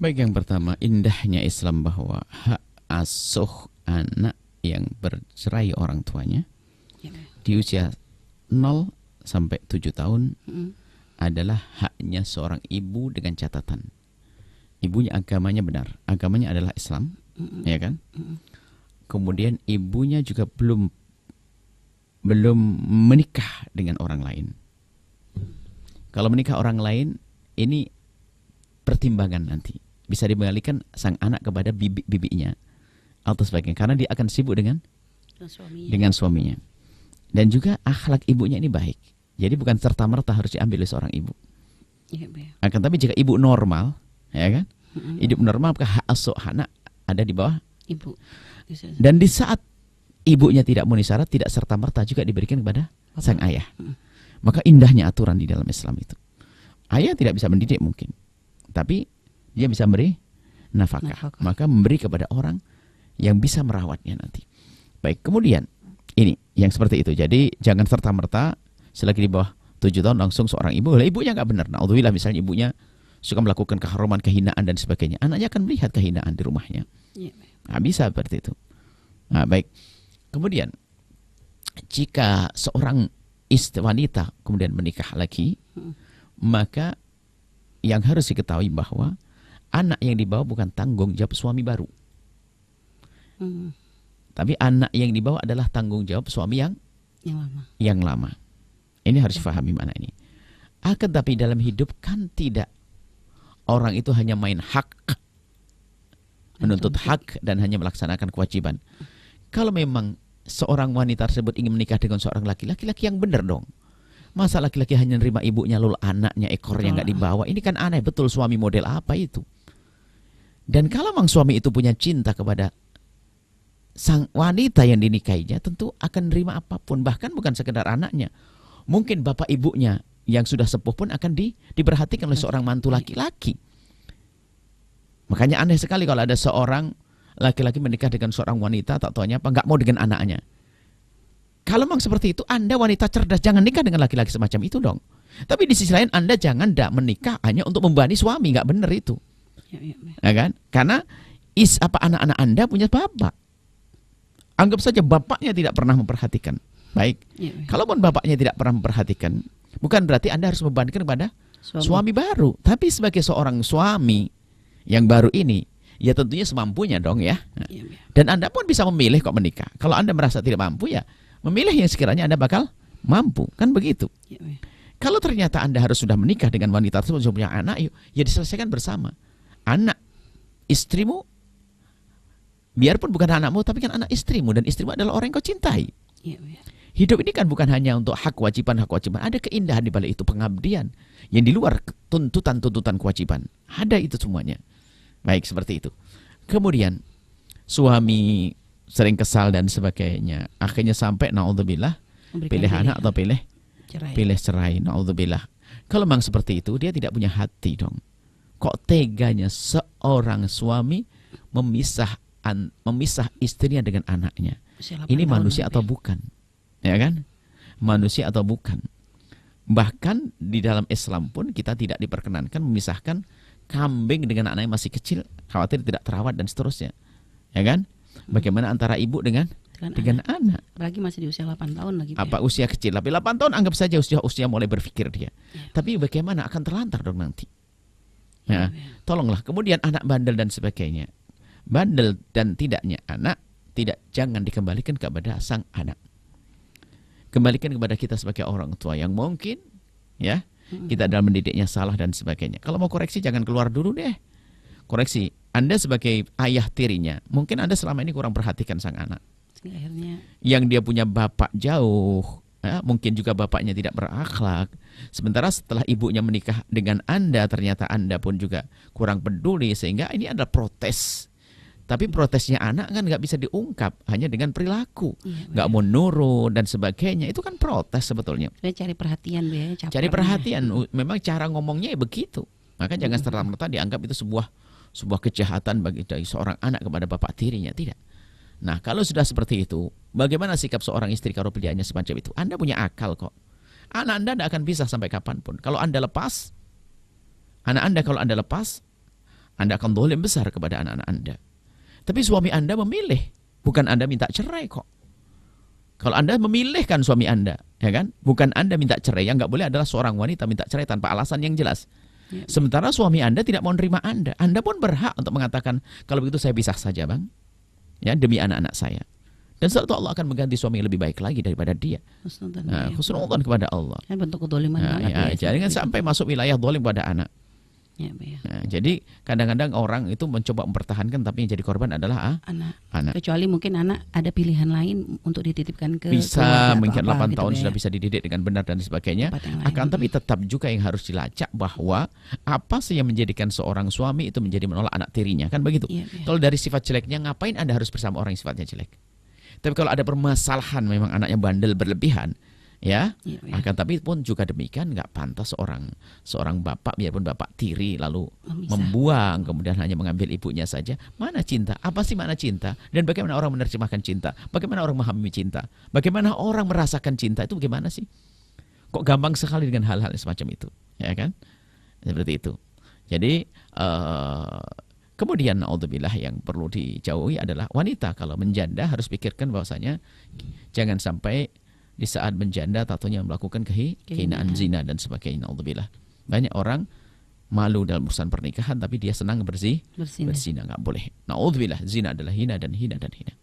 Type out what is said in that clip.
Baik, yang pertama, indahnya Islam bahwa hak asuh anak yang bercerai orang tuanya Ya, di usia 0 sampai 7 tahun mm, adalah haknya seorang ibu dengan catatan. Ibunya agamanya benar, agamanya adalah Islam, ya kan? Kemudian ibunya juga belum menikah dengan orang lain. Kalau menikah orang lain, ini pertimbangan nanti. Bisa dikembalikan sang anak kepada bibinya atau sebagainya, karena dia akan sibuk dengan suaminya. Dan juga akhlak ibunya ini baik. Jadi bukan serta-merta harus diambil oleh seorang ibu. ya, Akan tapi jika ibu normal, ya kan? Hidup normal, maka hak asuh anak ada di bawah ibu. Dan di saat ibunya tidak memenuhi syarat, tidak serta-merta juga diberikan kepada sang ayah. Maka indahnya aturan di dalam Islam itu. Ayah tidak bisa mendidik mungkin, tapi dia bisa memberi nafkah. Maka memberi kepada orang yang bisa merawatnya nanti. Baik, kemudian ini yang seperti itu. Jadi jangan serta-merta selagi di bawah 7 tahun langsung seorang ibu. Lah, ibunya nggak benar. Naudzubillah, misalnya ibunya suka melakukan keharuman, kehinaan dan sebagainya. Anaknya akan melihat kehinaan di rumahnya. Nah, bisa seperti itu. Nah, baik. Kemudian jika seorang wanita kemudian menikah lagi, maka yang harus diketahui bahwa anak yang dibawa bukan tanggung jawab suami baru. Tapi anak yang dibawa adalah tanggung jawab suami yang lama. Ini harus difahami mana ini. Akan tapi dalam hidup kan tidak orang itu hanya main hak, menuntut hak dan hanya melaksanakan kewajiban. Kalau memang seorang wanita tersebut ingin menikah dengan seorang laki-laki yang benar dong. Masa laki-laki hanya nerima ibunya lalu anaknya ekornya nggak dibawa? Ini kan aneh betul, suami model apa itu? Dan kalau memang suami itu punya cinta kepada sang wanita yang dinikahinya, tentu akan nerima apapun, bahkan bukan sekedar anaknya. Mungkin bapak ibunya yang sudah sepuh pun akan diperhatikan oleh seorang mantu laki-laki. Makanya aneh sekali kalau ada seorang laki-laki menikah dengan seorang wanita, tak tahunya apa, nggak mau dengan anaknya. Kalau memang seperti itu, Anda wanita cerdas, jangan nikah dengan laki-laki semacam itu dong. Tapi di sisi lain Anda jangan menikah hanya untuk membebani suami, nggak benar itu. Ya kan? Karena anak-anak Anda punya bapak. Anggap saja bapaknya tidak pernah memperhatikan. Baik. Kalaupun bapaknya tidak pernah memperhatikan, bukan berarti Anda harus membebankan kepada suami baru. Tapi sebagai seorang suami yang baru ini, ya tentunya semampunya dong ya. Dan Anda pun bisa memilih kok menikah. Kalau Anda merasa tidak mampu, ya memilih yang sekiranya Anda bakal mampu. Kan begitu. Kalau ternyata Anda harus sudah menikah dengan wanita tersebut, sudah punya anak, ya diselesaikan bersama. Anak istrimu, biarpun bukan anakmu, tapi kan anak istrimu, dan istrimu adalah orang yang kau cintai. Hidup ini kan bukan hanya untuk hak kewajiban. Ada keindahan di balik itu, pengabdian yang di luar tuntutan kewajiban. Ada itu semuanya. Baik, seperti itu. Kemudian suami sering kesal dan sebagainya. Akhirnya sampai naudzubillah pilih anak atau pilih cerai. Naudzubillah. Kalau memang seperti itu, dia tidak punya hati dong. Kok teganya seorang suami memisah istrinya dengan anaknya? Ini manusia atau bukan? Ya kan? Manusia atau bukan? Bahkan di dalam Islam pun kita tidak diperkenankan memisahkan kambing dengan anak yang masih kecil, khawatir tidak terawat dan seterusnya. Ya kan? Bagaimana antara ibu dengan anak? Apalagi masih di usia 8 tahun lagi. Apa usia kecil? Tapi 8 tahun anggap saja usia mulai berpikir dia. Tapi bagaimana akan terlantar dong nanti? Ya, tolonglah. Kemudian anak bandel dan sebagainya. Bandel dan tidaknya anak jangan dikembalikan kepada sang anak. Kembalikan kepada kita sebagai orang tua yang mungkin ya kita dalam mendidiknya salah dan sebagainya. Kalau mau koreksi jangan keluar dulu deh. Koreksi. Anda sebagai ayah tirinya, mungkin Anda selama ini kurang perhatikan sang anak. Yang dia punya bapak jauh, ya, mungkin juga bapaknya tidak berakhlak. Sementara setelah ibunya menikah dengan Anda, ternyata Anda pun juga kurang peduli, sehingga ini adalah protes. Tapi protesnya anak kan nggak bisa diungkap hanya dengan perilaku, nggak mau nurut dan sebagainya. Itu kan protes sebetulnya. Cari perhatian, cari perhatian. Memang cara ngomongnya ya begitu. Maka jangan serta-merta dianggap itu sebuah kejahatan dari seorang anak kepada bapak tirinya, tidak. Nah, kalau sudah seperti itu, bagaimana sikap seorang istri kalau pilihannya semacam itu? Anda punya akal kok. Anak Anda tidak akan pisah sampai kapanpun. Kalau Anda lepas, anak Anda kalau Anda lepas, Anda akan zalim besar kepada anak-anak Anda. Tapi suami Anda memilih, bukan Anda minta cerai kok. Kalau Anda memilihkan suami Anda, ya kan? Bukan Anda minta cerai. Yang nggak boleh adalah seorang wanita minta cerai tanpa alasan yang jelas. Ya. Sementara suami Anda tidak mau nerima Anda. Anda pun berhak untuk mengatakan, kalau begitu saya pisah saja, Bang. Ya, demi anak-anak saya. Dan setelah itu Allah akan mengganti suami yang lebih baik lagi daripada dia. Husnudzon kepada Allah. Kan bentuk kedoliman banget ya. Jangan sampai masuk wilayah dolim pada anak. Ya, ya. Nah, jadi kadang-kadang orang itu mencoba mempertahankan, tapi yang jadi korban adalah anak. Kecuali mungkin anak ada pilihan lain untuk dititipkan ke bisa, mungkin 8 gitu tahun ya. sudah bisa dididik dengan benar dan sebagainya. Akan tapi tetap juga yang harus dilacak bahwa apa sih yang menjadikan seorang suami itu menjadi menolak anak tirinya, kan begitu. Ya, ya. Kalau dari sifat jeleknya, ngapain Anda harus bersama orang yang sifatnya jelek? Tapi kalau ada permasalahan, memang anaknya bandel berlebihan, ya. Akan tapi pun juga demikian, nggak pantas seorang bapak, biarpun bapak tiri, lalu membuang, kemudian hanya mengambil ibunya saja. Mana cinta? Apa sih makna cinta? Dan bagaimana orang menerjemahkan cinta? Bagaimana orang memahami cinta? Bagaimana orang merasakan cinta? Itu bagaimana sih? Kok gampang sekali dengan hal-hal semacam itu, ya kan? Seperti itu. Jadi kemudian naudzubillah yang perlu dijauhi adalah wanita kalau menjanda harus pikirkan bahwasanya jangan sampai di saat menjanda tatonya melakukan kehinaan zina dan sebagainya. Naudzubillah. Banyak orang malu dalam urusan pernikahan tapi dia senang berzina. Nggak boleh. Naudzubillah, zina adalah hina dan hina dan hina.